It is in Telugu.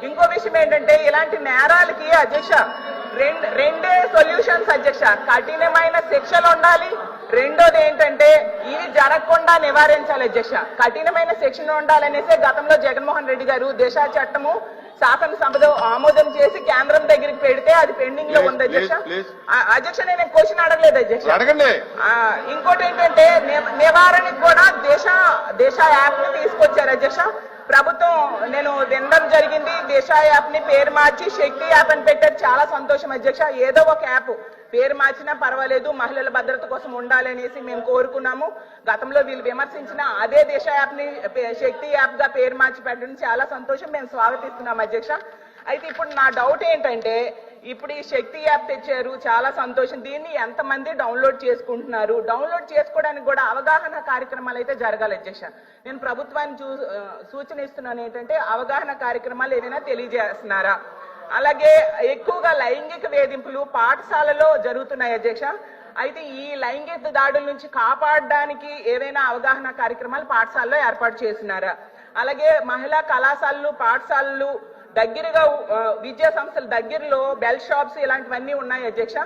ఇంకో విషయం ఏంటంటే ఇలాంటి నేరాలకి అధ్యక్ష రెండే సొల్యూషన్స్ అధ్యక్ష. కఠినమైన శిక్షలు ఉండాలి, రెండోది ఏంటంటే ఇవి జరగకుండా నివారించాలి అధ్యక్ష. కఠినమైన శిక్షణ ఉండాలనేసి గతంలో జగన్మోహన్ రెడ్డి గారు దిశ చట్టము శాసనసభలో ఆమోదం చేసి కేంద్రం దగ్గరికి పెడితే అది పెండింగ్ లో ఉంది అధ్యక్ష. అధ్యక్ష నేను క్వశ్చన్ అడగలేదు అధ్యక్ష. ఇంకోటి ఏంటంటే నివారణకు కూడా దిశ యాప్ ని తీసుకొచ్చారు అధ్యక్ష. ప్రభుత్వం నేను వినడం జరిగింది, దిశ యాప్ ని పేరు మార్చి శక్తి యాప్ అని పెట్టారు. చాలా సంతోషం అధ్యక్ష. ఏదో ఒక యాప్ పేరు మార్చినా పర్వాలేదు, మహిళల భద్రత కోసం ఉండాలనేసి మేము కోరుకున్నాము. గతంలో వీళ్ళు విమర్శించిన అదే దిశ యాప్ ని శక్తి యాప్ గా పేరు మార్చి పెట్టడం చాలా సంతోషం, మేము స్వాగతిస్తున్నాం అధ్యక్ష. అయితే ఇప్పుడు నా డౌట్ ఏంటంటే ఇప్పుడు ఈ శక్తి యాప్ తెచ్చారు, చాలా సంతోషం. దీన్ని ఎంతమంది డౌన్లోడ్ చేసుకుంటున్నారు? డౌన్లోడ్ చేసుకోవడానికి కూడా అవగాహన కార్యక్రమాలు అయితే జరగాలి అధ్యక్ష. నేను ప్రభుత్వాన్ని సూచన ఇస్తున్నాను ఏంటంటే అవగాహన కార్యక్రమాలు ఏమైనా తెలియజేస్తున్నారా? అలాగే ఎక్కువగా లైంగిక వేధింపులు పాఠశాలలో జరుగుతున్నాయి అధ్యక్ష. అయితే ఈ లైంగిక దాడుల నుంచి కాపాడడానికి ఏవైనా అవగాహన కార్యక్రమాలు పాఠశాలలో ఏర్పాటు చేస్తున్నారా? అలాగే మహిళా కళాశాలలు పాఠశాలలు దగ్గరగా విద్యా సంస్థల దగ్గరలో బెల్ షాప్స్ ఇలాంటివన్నీ ఉన్నాయి అధ్యక్ష.